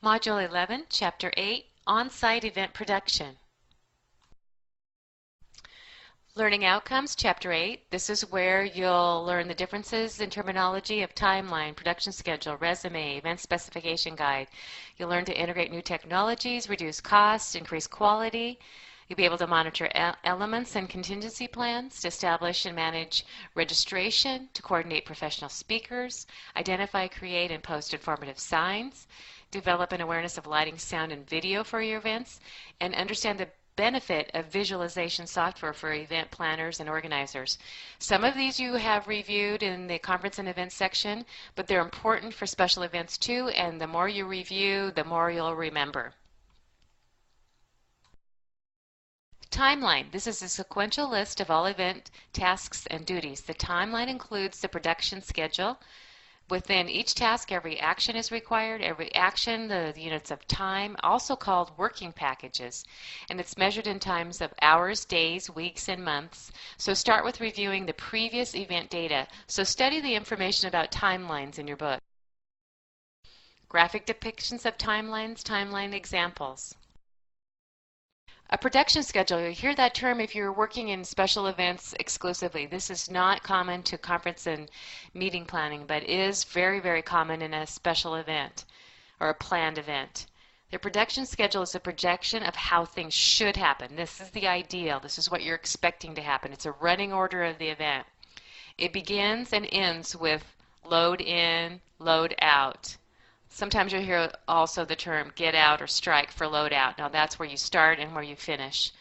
Module 11, Chapter 8, On-Site Event Production. Learning Outcomes, Chapter 8. This is where you'll learn the differences in terminology of timeline, production schedule, resume, event specification guide. You'll learn to integrate new technologies, reduce costs, increase quality. You'll be able to monitor elements and contingency plans, to establish and manage registration, to coordinate professional speakers, identify, create, and post informative signs, develop an awareness of lighting, sound, and video for your events, and understand the benefit of visualization software for event planners and organizers. Some of these you have reviewed in the conference and events section, but they're important for special events too, and the more you review, the more you'll remember. Timeline. This is a sequential list of all event tasks and duties. The timeline includes the production schedule. Within each task, every action is required. Every action, the units of time, also called working packages. And it's measured in times of hours, days, weeks, and months. So start with reviewing the previous event data. So study the information about timelines in your book. Graphic depictions of timelines, timeline examples. A production schedule, you hear that term if you're working in special events exclusively. This is not common to conference and meeting planning, but is very, very common in a special event or a planned event. The production schedule is a projection of how things should happen. This is the ideal. This is what you're expecting to happen. It's a running order of the event. It begins and ends with load in, load out. Sometimes you'll hear also the term get out or strike for load out. Now that's where you start and where you finish.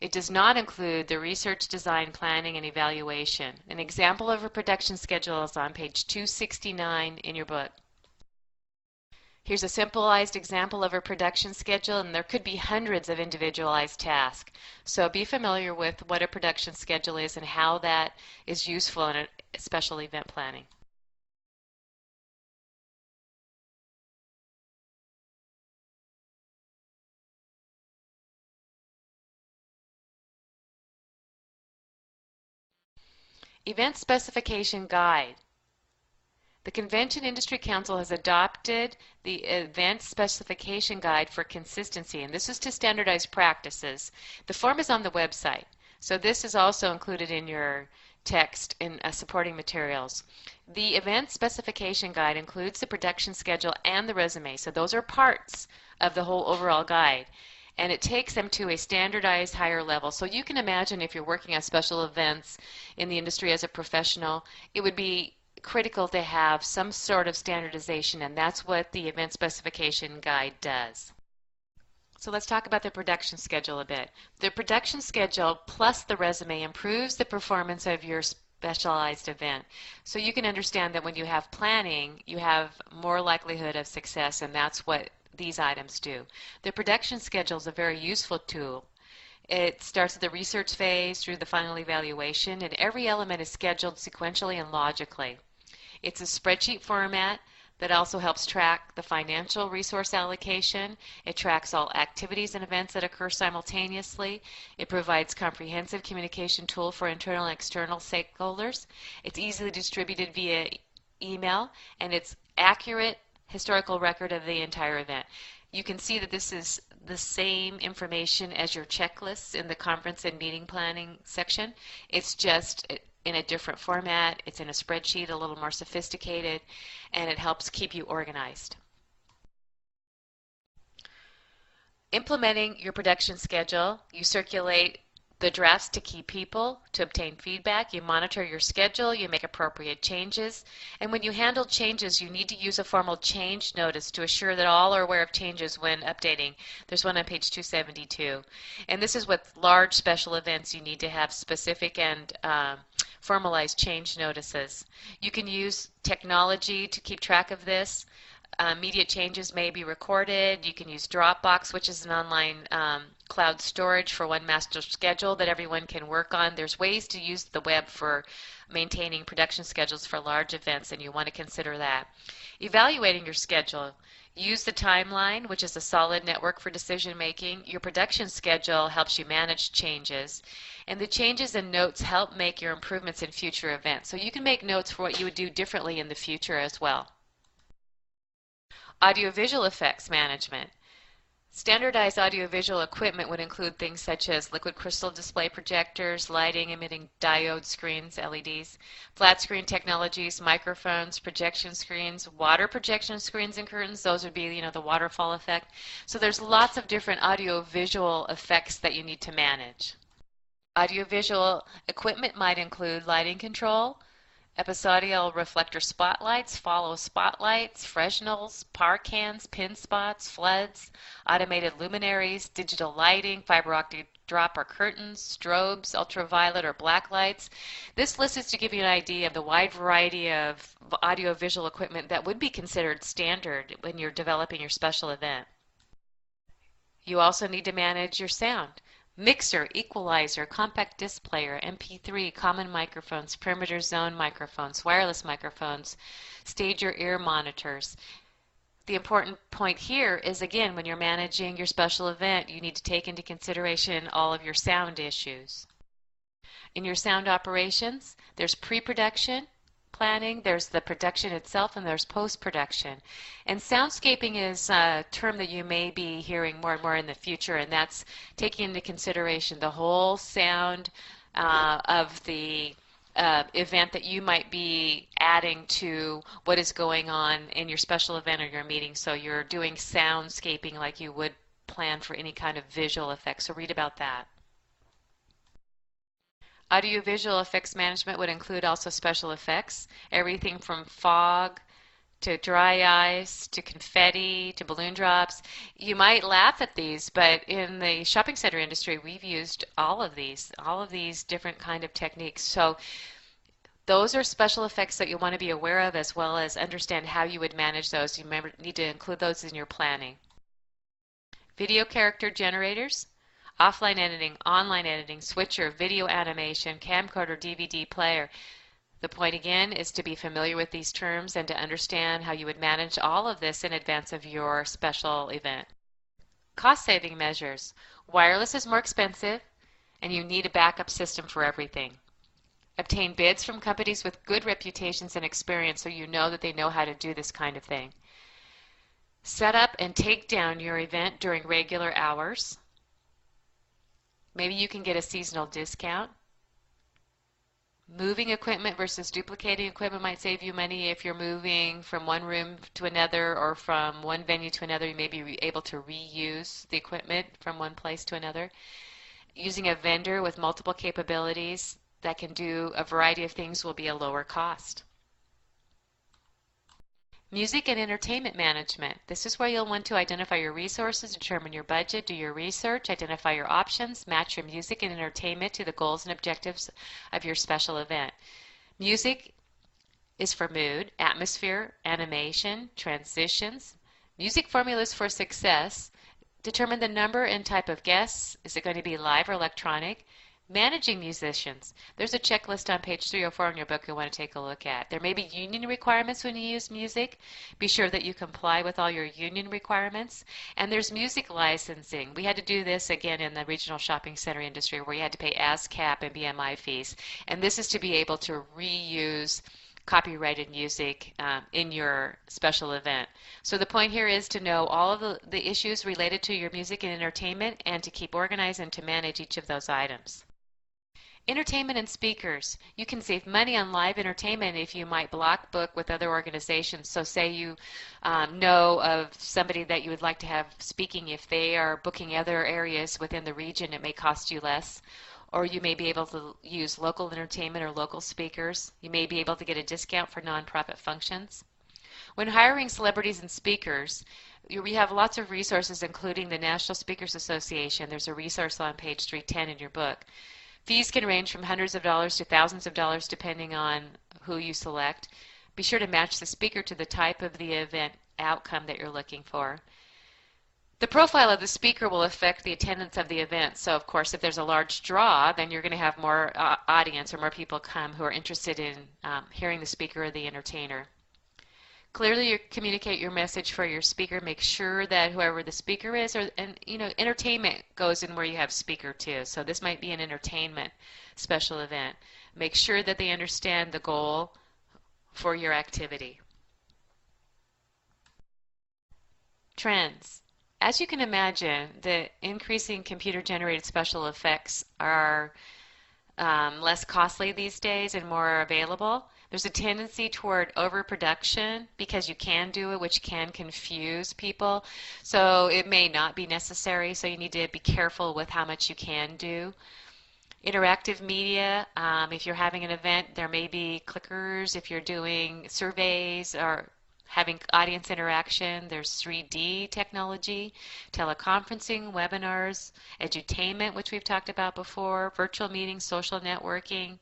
It does not include the research, design, planning, and evaluation. An example of a production schedule is on page 269 in your book. Here's a simplified example of a production schedule, and there could be hundreds of individualized tasks. So be familiar with what a production schedule is and how that is useful in a special event planning. Event Specification Guide. The Convention Industry Council has adopted the Event Specification Guide for consistency, and this is to standardize practices. The form is on the website, so this is also included in your text in supporting materials. The Event Specification Guide includes the production schedule and the resume, so those are parts of the whole overall guide. And it takes them to a standardized higher level. So you can imagine if you're working on special events in the industry as a professional, it would be critical to have some sort of standardization, and that's what the Event Specification Guide does. So let's talk about the production schedule a bit. The production schedule plus the resume improves the performance of your specialized event. So you can understand that when you have planning, you have more likelihood of success, and that's what these items do. The production schedule is a very useful tool. It starts at the research phase through the final evaluation, and every element is scheduled sequentially and logically. It's a spreadsheet format that also helps track the financial resource allocation. It tracks all activities and events that occur simultaneously. It provides comprehensive communication tool for internal and external stakeholders. It's easily distributed via email, and it's accurate historical record of the entire event. You can see that this is the same information as your checklists in the conference and meeting planning section. It's just in a different format. It's in a spreadsheet, a little more sophisticated, and it helps keep you organized. Implementing your production schedule, you circulate the drafts to key people to obtain feedback. You monitor your schedule, you make appropriate changes, and when you handle changes, you need to use a formal change notice to assure that all are aware of changes when updating. There's one on page 272. And this is with large special events. You need to have specific and formalized change notices. You can use technology to keep track of this. Immediate changes may be recorded. You can use Dropbox, which is an online cloud storage for one master schedule that everyone can work on. There's ways to use the web for maintaining production schedules for large events, and you want to consider that. Evaluating your schedule. Use the timeline, which is a solid network for decision making. Your production schedule helps you manage changes, and the changes and notes help make your improvements in future events. So you can make notes for what you would do differently in the future as well. Audiovisual effects management. Standardized audiovisual equipment would include things such as liquid crystal display projectors, lighting emitting diode screens, LEDs, flat screen technologies, microphones, projection screens, water projection screens and curtains. Those would be, the waterfall effect. So there's lots of different audiovisual effects that you need to manage. Audiovisual equipment might include lighting control, episodial reflector spotlights, follow spotlights, Fresnels, par cans, pin spots, floods, automated luminaries, digital lighting, fiber optic drop or curtains, strobes, ultraviolet or black lights. This list is to give you an idea of the wide variety of audiovisual equipment that would be considered standard when you're developing your special event. You also need to manage your sound. Mixer, equalizer, compact disc player, MP3, common microphones, perimeter zone microphones, wireless microphones, stage or ear monitors. The important point here is, again, when you're managing your special event, you need to take into consideration all of your sound issues. In your sound operations, there's pre-production planning, there's the production itself, and there's post-production. And soundscaping is a term that you may be hearing more and more in the future, and that's taking into consideration the whole sound of the event that you might be adding to what is going on in your special event or your meeting. So you're doing soundscaping like you would plan for any kind of visual effects. So read about that. Audiovisual effects management would include also special effects, everything from fog to dry ice to confetti to balloon drops. You might laugh at these, but in the shopping center industry, we've used all of these different kind of techniques. So those are special effects that you want to be aware of, as well as understand how you would manage those. You need to include those in your planning. Video character generators, offline editing, online editing, switcher, video animation, camcorder, DVD player. The point again is to be familiar with these terms and to understand how you would manage all of this in advance of your special event. Cost-saving measures. Wireless is more expensive and you need a backup system for everything. Obtain bids from companies with good reputations and experience so you know that they know how to do this kind of thing. Set up and take down your event during regular hours. Maybe you can get a seasonal discount. Moving equipment versus duplicating equipment might save you money if you're moving from one room to another or from one venue to another. You may be able to reuse the equipment from one place to another. Using a vendor with multiple capabilities that can do a variety of things will be a lower cost. Music and entertainment management. This is where you'll want to identify your resources, determine your budget, do your research, identify your options, match your music and entertainment to the goals and objectives of your special event. Music is for mood, atmosphere, animation, transitions. Music formulas for success. Determine the number and type of guests. Is it going to be live or electronic? Managing musicians. There's a checklist on page 304 in your book you'll want to take a look at. There may be union requirements when you use music. Be sure that you comply with all your union requirements. And there's music licensing. We had to do this again in the regional shopping center industry where you had to pay ASCAP and BMI fees. And this is to be able to reuse copyrighted music in your special event. So the point here is to know all of the issues related to your music and entertainment and to keep organized and to manage each of those items. Entertainment and speakers. You can save money on live entertainment if you might block book with other organizations. So say you know of somebody that you would like to have speaking. If they are booking other areas within the region, it may cost you less. Or you may be able to use local entertainment or local speakers. You may be able to get a discount for nonprofit functions. When hiring celebrities and speakers, we have lots of resources, including the National Speakers Association. There's a resource on page 310 in your book. Fees can range from hundreds of dollars to thousands of dollars depending on who you select. Be sure to match the speaker to the type of the event outcome that you're looking for. The profile of the speaker will affect the attendance of the event. So of course if there's a large draw, then you're going to have more audience or more people come who are interested in hearing the speaker or the entertainer. Clearly communicate your message for your speaker. Make sure that whoever the speaker is, and entertainment goes in where you have speaker too. So this might be an entertainment special event. Make sure that they understand the goal for your activity. Trends. As you can imagine, the increasing computer-generated special effects are less costly these days and more available. There's a tendency toward overproduction because you can do it, which can confuse people. So it may not be necessary, so you need to be careful with how much you can do. Interactive media, if you're having an event, there may be clickers. If you're doing surveys or having audience interaction, there's 3D technology, teleconferencing, webinars, edutainment, which we've talked about before, virtual meetings, social networking.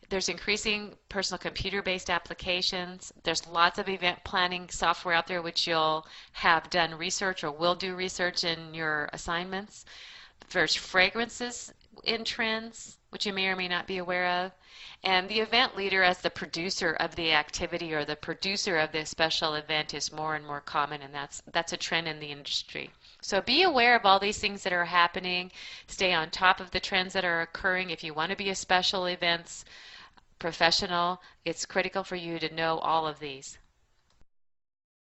There's increasing personal computer-based applications. There's lots of event planning software out there which you'll have done research or will do research in your assignments. There's fragrances in trends, which you may or may not be aware of. And the event leader as the producer of the activity or the producer of the special event is more and more common, and that's a trend in the industry. So be aware of all these things that are happening. Stay on top of the trends that are occurring. If you want to be a special events professional, it's critical for you to know all of these.